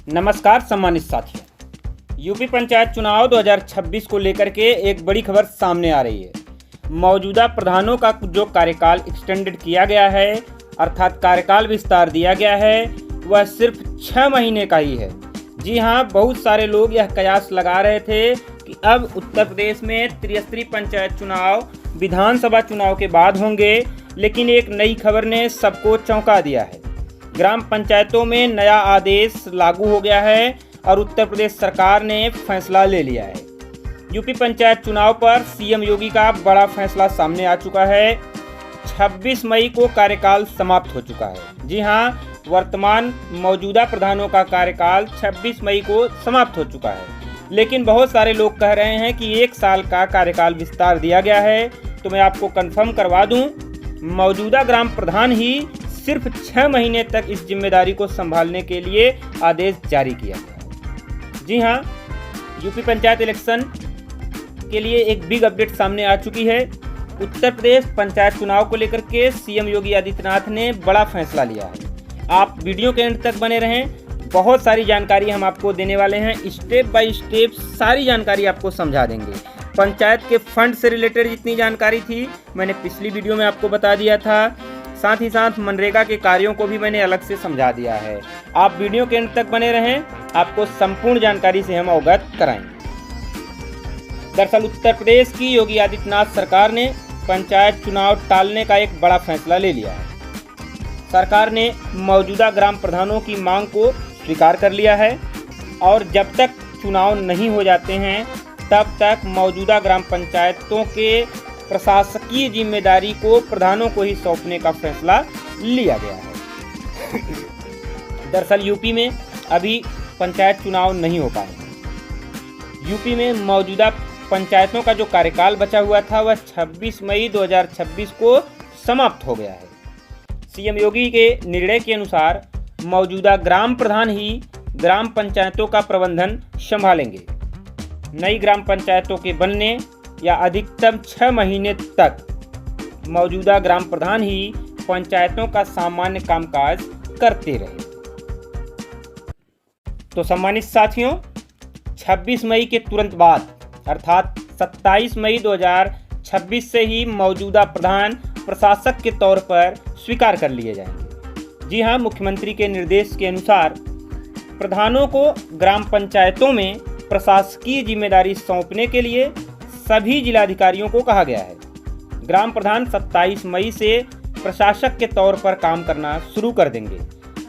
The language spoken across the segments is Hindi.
नमस्कार सम्मानित साथियों, यूपी पंचायत चुनाव 2026 को लेकर के एक बड़ी खबर सामने आ रही है। मौजूदा प्रधानों का जो कार्यकाल एक्सटेंडेड किया गया है, अर्थात कार्यकाल विस्तार दिया गया है, वह सिर्फ 6 महीने का ही है। जी हां, बहुत सारे लोग यह कयास लगा रहे थे कि अब उत्तर प्रदेश में त्रिस्तरीय पंचायत चुनाव विधानसभा चुनाव के बाद होंगे, लेकिन एक नई खबर ने सबको चौंका दिया है। ग्राम पंचायतों में नया आदेश लागू हो गया है और उत्तर प्रदेश सरकार ने फैसला ले लिया है। यूपी पंचायत चुनाव पर सीएम योगी का बड़ा फैसला सामने आ चुका है। 26 मई को कार्यकाल समाप्त हो चुका है। जी हां, वर्तमान मौजूदा प्रधानों का कार्यकाल 26 मई को समाप्त हो चुका है, लेकिन बहुत सारे लोग कह रहे हैं कि 1 साल का कार्यकाल विस्तार दिया गया है। तो मैं आपको कंफर्म करवा दूं, मौजूदा ग्राम प्रधान ही सिर्फ 6 महीने तक इस जिम्मेदारी को संभालने के लिए आदेश जारी किया गया। जी हां, यूपी पंचायत इलेक्शन के लिए एक बिग अपडेट सामने आ चुकी है। उत्तर प्रदेश पंचायत चुनाव को लेकर के सीएम योगी आदित्यनाथ ने बड़ा फैसला लिया है। आप वीडियो के एंड तक बने रहें, बहुत सारी जानकारी हम आपको देने वाले हैं। स्टेप बाय स्टेप सारी जानकारी आपको समझा देंगे। पंचायत के फंड से रिलेटेड जितनी जानकारी थी मैंने पिछली वीडियो में आपको बता दिया था। साथ ही साथ मनरेगा के कार्यों को भी मैंने अलग से समझा दिया है। आप वीडियो के अंत तक बने रहें, आपको संपूर्ण जानकारी से हम अवगत कराएंगे। दरअसल उत्तर प्रदेश की योगी आदित्यनाथ सरकार ने पंचायत चुनाव टालने का एक बड़ा फैसला ले लिया है। सरकार ने मौजूदा ग्राम प्रधानों की मांग को स्वीकार कर लिया है और जब तक चुनाव नहीं हो जाते हैं तब तक मौजूदा ग्राम पंचायतों के प्रशासकीय जिम्मेदारी को प्रधानों को ही सौंपने का फैसला लिया गया है। दरअसल यूपी में अभी पंचायत चुनाव नहीं हो पाए। यूपी में मौजूदा पंचायतों का जो कार्यकाल बचा हुआ था वह 26 मई 2026 को समाप्त हो गया है। सीएम योगी के निर्णय के अनुसार मौजूदा ग्राम प्रधान ही ग्राम पंचायतों का प्रबंधन संभालेंगे। नई ग्राम पंचायतों के बनने या अधिकतम 6 महीने तक मौजूदा ग्राम प्रधान ही पंचायतों का सामान्य कामकाज करते रहे। तो सम्मानित साथियों, 26 मई के तुरंत बाद अर्थात 27 मई 2026 से ही मौजूदा प्रधान प्रशासक के तौर पर स्वीकार कर लिए जाएंगे। जी हां, मुख्यमंत्री के निर्देश के अनुसार प्रधानों को ग्राम पंचायतों में प्रशासकीय जिम्मेदारी सौंपने के लिए सभी जिलाधिकारियों को कहा गया है। ग्राम प्रधान 27 मई से प्रशासक के तौर पर काम करना शुरू कर देंगे।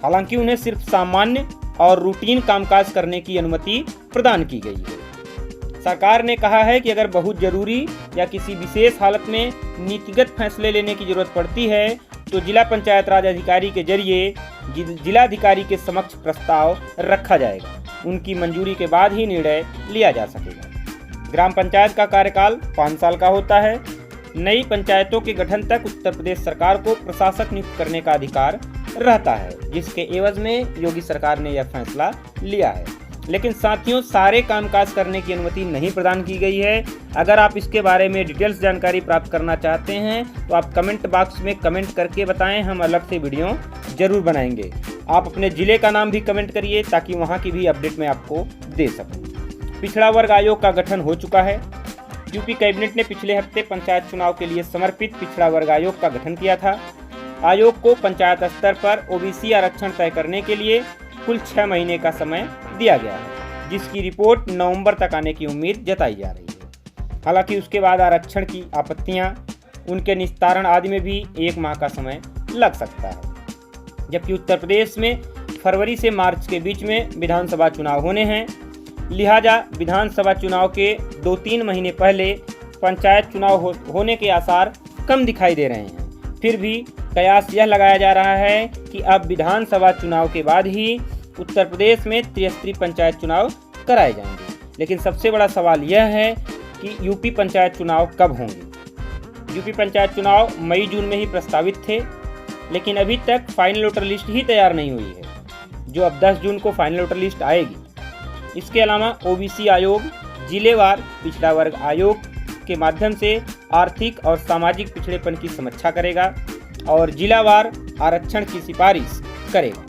हालांकि उन्हें सिर्फ सामान्य और रूटीन कामकाज करने की अनुमति प्रदान की गई है। सरकार ने कहा है कि अगर बहुत जरूरी या किसी विशेष हालत में नीतिगत फैसले लेने की जरूरत पड़ती है तो जिला पंचायत राज अधिकारी के जरिए जिलाधिकारी के समक्ष प्रस्ताव रखा जाएगा। उनकी मंजूरी के बाद ही निर्णय लिया जा सकेगा। ग्राम पंचायत का कार्यकाल 5 साल का होता है। नई पंचायतों के गठन तक उत्तर प्रदेश सरकार को प्रशासक नियुक्त करने का अधिकार रहता है, जिसके एवज में योगी सरकार ने यह फैसला लिया है। लेकिन साथियों, सारे कामकाज करने की अनुमति नहीं प्रदान की गई है। अगर आप इसके बारे में डिटेल्स जानकारी प्राप्त करना चाहते हैं तो आप कमेंट बॉक्स में कमेंट करके बताएं, हम अलग से वीडियो जरूर बनाएंगे। आप अपने जिले का नाम भी कमेंट करिए ताकि वहाँ की भी अपडेट मैं आपको दे सकूँ। पिछड़ा वर्ग आयोग का गठन हो चुका है। यूपी कैबिनेट ने पिछले हफ्ते पंचायत चुनाव के लिए समर्पित पिछड़ा वर्ग आयोग का गठन किया था। आयोग को पंचायत स्तर पर ओबीसी आरक्षण तय करने के लिए कुल 6 महीने का समय दिया गया है, जिसकी रिपोर्ट नवंबर तक आने की उम्मीद जताई जा रही है। हालांकि उसके बाद आरक्षण की आपत्तियां, उनके निस्तारण आदि में भी 1 माह का समय लग सकता है। जबकि उत्तर प्रदेश में फरवरी से मार्च के बीच में विधानसभा चुनाव होने हैं, लिहाजा विधानसभा चुनाव के 2-3 महीने पहले पंचायत चुनाव होने के आसार कम दिखाई दे रहे हैं। फिर भी कयास यह लगाया जा रहा है कि अब विधानसभा चुनाव के बाद ही उत्तर प्रदेश में त्रिस्तरीय पंचायत चुनाव कराए जाएंगे। लेकिन सबसे बड़ा सवाल यह है कि यूपी पंचायत चुनाव कब होंगे। यूपी पंचायत चुनाव मई जून में ही प्रस्तावित थे, लेकिन अभी तक फाइनल वोटर लिस्ट ही तैयार नहीं हुई है, जो अब 10 जून को फाइनल वोटर लिस्ट आएगी। इसके अलावा ओबीसी आयोग जिलेवार पिछड़ा वर्ग आयोग के माध्यम से आर्थिक और सामाजिक पिछड़ेपन की समीक्षा करेगा और जिलावार आरक्षण की सिफारिश करेगा।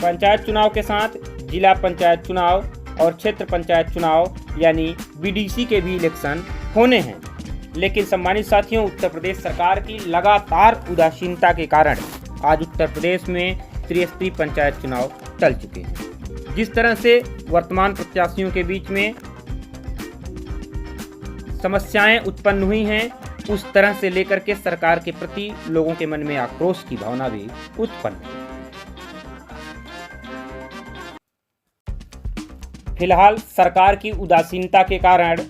पंचायत चुनाव के साथ जिला पंचायत चुनाव और क्षेत्र पंचायत चुनाव यानी बीडीसी के भी इलेक्शन होने हैं। लेकिन सम्मानित साथियों, उत्तर प्रदेश सरकार की लगातार उदासीनता के कारण आज उत्तर प्रदेश में त्रिस्तरीय पंचायत चुनाव टल चुके हैं। जिस तरह से वर्तमान प्रत्याशियों के बीच में समस्याएं उत्पन्न हुई हैं, उस तरह से लेकर के सरकार के प्रति लोगों के मन में आक्रोश की भावना भी उत्पन्न हुई। फिलहाल सरकार की उदासीनता के कारण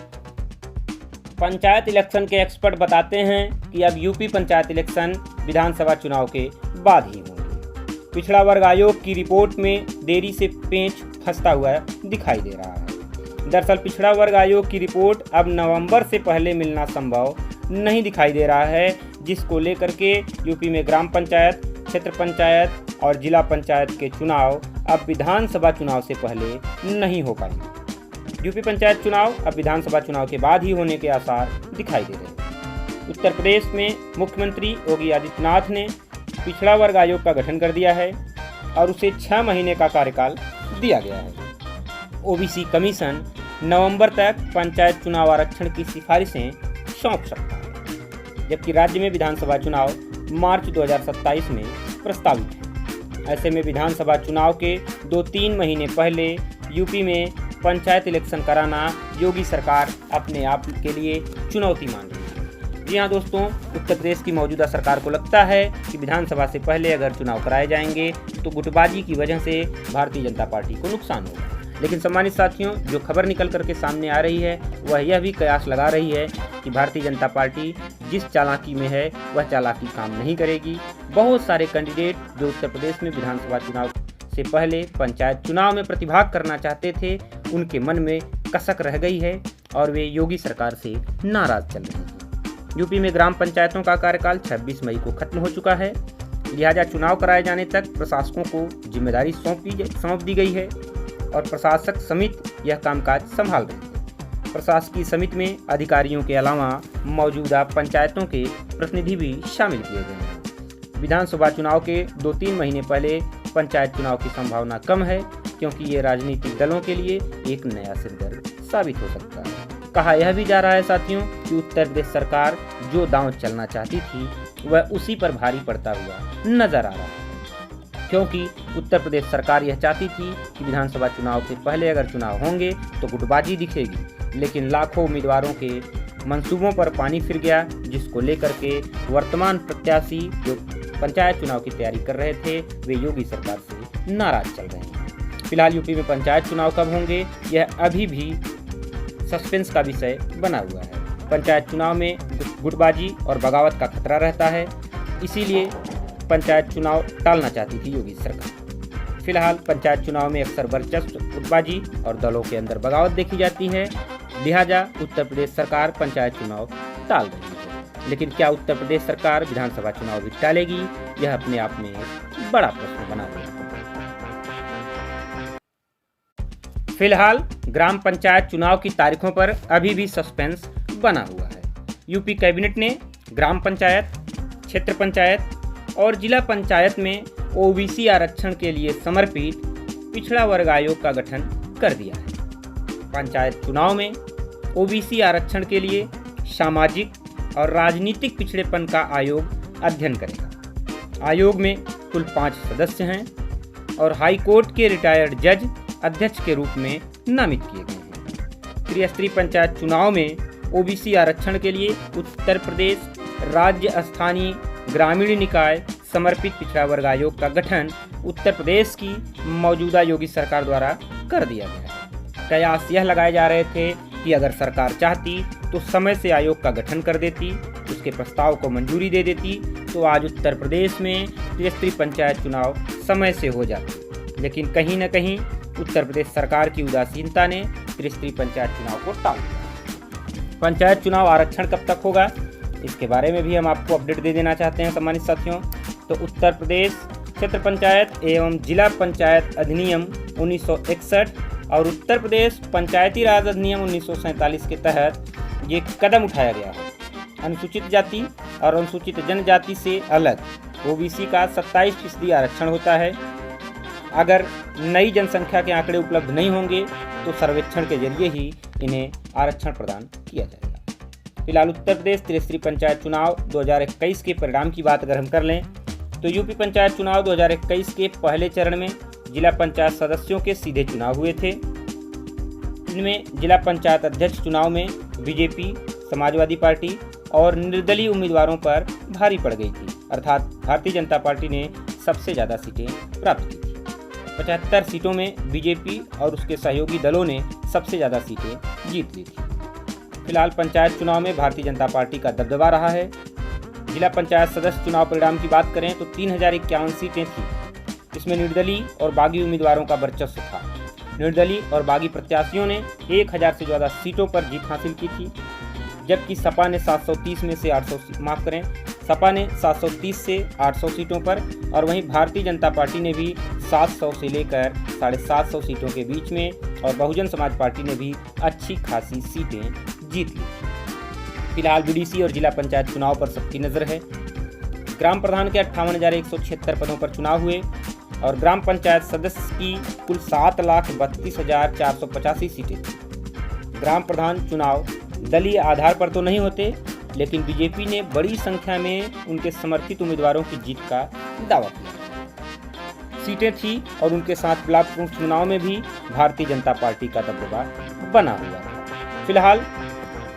पंचायत इलेक्शन के एक्सपर्ट बताते हैं कि अब यूपी पंचायत इलेक्शन विधानसभा चुनाव के बाद ही होंगे। पिछड़ा वर्ग आयोग की रिपोर्ट में देरी से पेंच फंसता हुआ दिखाई दे रहा है। दरअसल पिछड़ा वर्ग आयोग की रिपोर्ट अब नवंबर से पहले मिलना संभव नहीं दिखाई दे रहा है, जिसको लेकर के यूपी में ग्राम पंचायत, क्षेत्र पंचायत और जिला पंचायत के चुनाव अब विधानसभा चुनाव से पहले नहीं हो पाएंगे। यूपी पंचायत चुनाव अब विधानसभा चुनाव के बाद ही होने के आसार दिखाई दे रहे हैं। उत्तर प्रदेश में मुख्यमंत्री योगी आदित्यनाथ ने पिछड़ा वर्ग आयोग का गठन कर दिया है और उसे 6 महीने का कार्यकाल दिया गया है। ओबीसी कमीशन नवंबर तक पंचायत चुनाव आरक्षण की सिफारिशें सौंप सकता है, जबकि राज्य में विधानसभा चुनाव मार्च 2027 में प्रस्तावित है। ऐसे में विधानसभा चुनाव के 2-3 महीने पहले यूपी में पंचायत इलेक्शन कराना योगी सरकार अपने आप के लिए चुनौती मान रही है। जी हाँ दोस्तों, उत्तर प्रदेश की मौजूदा सरकार को लगता है कि विधानसभा से पहले अगर चुनाव कराए जाएंगे तो गुटबाजी की वजह से भारतीय जनता पार्टी को नुकसान होगा। लेकिन सम्मानित साथियों, जो खबर निकल करके सामने आ रही है वह यह भी कयास लगा रही है कि भारतीय जनता पार्टी जिस चालाकी में है वह चालाकी काम नहीं करेगी। बहुत सारे कैंडिडेट जो उत्तर प्रदेश में विधानसभा चुनाव से पहले पंचायत चुनाव में प्रतिभाग करना चाहते थे, उनके मन में कसक रह गई है और वे योगी सरकार से नाराज चल रहे हैं। यूपी में ग्राम पंचायतों का कार्यकाल 26 मई को खत्म हो चुका है, लिहाजा चुनाव कराए जाने तक प्रशासकों को जिम्मेदारी सौंप दी गई है और प्रशासक समिति यह कामकाज संभाल रही है। प्रशासकीय समिति में अधिकारियों के अलावा मौजूदा पंचायतों के प्रतिनिधि भी शामिल किए गए हैं। विधानसभा चुनाव के 2-3 महीने पहले पंचायत चुनाव की संभावना कम है, क्योंकि ये राजनीतिक दलों के लिए एक नया सिरदर्द साबित हो सकता है। कहा यह भी जा रहा है साथियों कि उत्तर प्रदेश सरकार जो दांव चलना चाहती थी वह उसी पर भारी पड़ता हुआ नजर आ रहा है, क्योंकि उत्तर प्रदेश सरकार यह चाहती थी कि विधानसभा चुनाव से पहले अगर चुनाव होंगे तो गुटबाजी दिखेगी, लेकिन लाखों उम्मीदवारों के मंसूबों पर पानी फिर गया, जिसको लेकर के वर्तमान प्रत्याशी जो पंचायत चुनाव की तैयारी कर रहे थे वे योगी सरकार से नाराज चल रहे हैं। फिलहाल यूपी में पंचायत चुनाव कब होंगे यह अभी भी सस्पेंस का विषय बना हुआ है। पंचायत चुनाव में गुटबाजी और बगावत का खतरा रहता है, इसीलिए पंचायत चुनाव टालना चाहती थी योगी सरकार। फिलहाल पंचायत चुनाव में अक्सर वर्चस्व, गुटबाजी और दलों के अंदर बगावत देखी जाती है, लिहाजा उत्तर प्रदेश सरकार पंचायत चुनाव टाल रही है। लेकिन क्या उत्तर प्रदेश सरकार विधानसभा चुनाव भी टालेगी, यह अपने आप में एक बड़ा प्रश्न बना हुआ है। फिलहाल ग्राम पंचायत चुनाव की तारीखों पर अभी भी सस्पेंस बना हुआ है। यूपी कैबिनेट ने ग्राम पंचायत, क्षेत्र पंचायत और जिला पंचायत में ओबीसी आरक्षण के लिए समर्पित पिछड़ा वर्ग आयोग का गठन कर दिया है। पंचायत चुनाव में ओबीसी आरक्षण के लिए सामाजिक और राजनीतिक पिछड़ेपन का आयोग अध्ययन करेगा। आयोग में कुल 5 सदस्य हैं और हाई कोर्ट के रिटायर्ड जज अध्यक्ष के रूप में नामित किए गए हैं। त्रिस्तरीय पंचायत चुनाव में ओबीसी आरक्षण के लिए उत्तर प्रदेश राज्य स्थानीय ग्रामीण निकाय समर्पित पिछड़ा वर्ग आयोग का गठन उत्तर प्रदेश की मौजूदा योगी सरकार द्वारा कर दिया गया है। कयास यह लगाए जा रहे थे कि अगर सरकार चाहती तो समय से आयोग का गठन कर देती, उसके प्रस्ताव को मंजूरी दे देती, तो आज उत्तर प्रदेश में त्रिस्तरीय पंचायत चुनाव समय से हो जाते। लेकिन कहीं न कहीं उत्तर प्रदेश सरकार की उदासीनता ने त्रिस्तरीय पंचायत चुनाव को टाल दिया। पंचायत चुनाव आरक्षण कब तक होगा, इसके बारे में भी हम आपको अपडेट दे देना चाहते हैं सम्मानित साथियों। तो उत्तर प्रदेश क्षेत्र पंचायत एवं जिला पंचायत अधिनियम 1961 और उत्तर प्रदेश पंचायती राज अधिनियम 1947 के तहत ये कदम उठाया गया है। अनुसूचित जाति और अनुसूचित जनजाति से अलग ओबीसी का 27% आरक्षण होता है। अगर नई जनसंख्या के आंकड़े उपलब्ध नहीं होंगे तो सर्वेक्षण के जरिए ही इन्हें आरक्षण प्रदान किया जाएगा। फिलहाल उत्तर प्रदेश त्रिस्तरीय पंचायत चुनाव 2021 के परिणाम की बात अगर हम कर लें तो यूपी पंचायत चुनाव 2021 के पहले चरण में जिला पंचायत सदस्यों के सीधे चुनाव हुए थे। इनमें जिला पंचायत अध्यक्ष चुनाव में बीजेपी, समाजवादी पार्टी और निर्दलीय उम्मीदवारों पर भारी पड़ गई थी, अर्थात भारतीय जनता पार्टी ने सबसे ज़्यादा सीटें प्राप्त की थी। 75 सीटों में बीजेपी और उसके सहयोगी दलों ने सबसे ज़्यादा सीटें जीत ली थी। फिलहाल पंचायत चुनाव में भारतीय जनता पार्टी का दबदबा रहा है। जिला पंचायत सदस्य चुनाव परिणाम की बात करें तो 3051 सीटें थीं। इसमें निर्दलीय और बागी उम्मीदवारों का वर्चस्व था। निर्दलीय और बागी प्रत्याशियों ने 1000 से ज़्यादा सीटों पर जीत हासिल की थी, जबकि सपा ने 730 में से 730 से 800 सीटों पर और वहीं भारतीय जनता पार्टी ने भी 700 से लेकर 750 सीटों के बीच में और बहुजन समाज पार्टी ने भी अच्छी खासी सीटें जीत ली। फिलहाल बीडीसी और जिला पंचायत चुनाव पर सबकी नज़र है। ग्राम प्रधान के 58,176 पदों पर चुनाव हुए और ग्राम पंचायत सदस्य की कुल 7,32,485 सीटें थी। ग्राम प्रधान चुनाव दलीय आधार पर तो नहीं होते, लेकिन बीजेपी ने बड़ी संख्या में उनके समर्थित उम्मीदवारों की जीत का दावा किया। सीटें थी और उनके साथ ब्लॉक प्रमुख चुनाव में भी भारतीय जनता पार्टी का दबदबा बना हुआ है। फिलहाल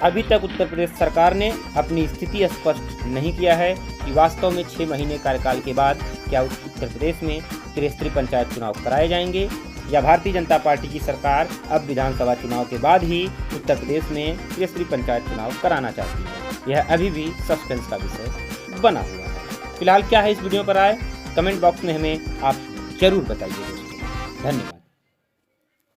अभी तक उत्तर प्रदेश सरकार ने अपनी स्थिति स्पष्ट नहीं किया है कि वास्तव में 6 महीने कार्यकाल के बाद क्या उत्तर प्रदेश में त्रिस्तरीय पंचायत चुनाव कराए जाएंगे या भारतीय जनता पार्टी की सरकार अब विधानसभा चुनाव के बाद ही उत्तर प्रदेश में त्रिस्तरीय पंचायत चुनाव कराना चाहती है। यह अभी भी सस्पेंस का विषय बना हुआ है। फिलहाल क्या है इस वीडियो पर राय, कमेंट बॉक्स में हमें आप जरूर बताइए। धन्यवाद।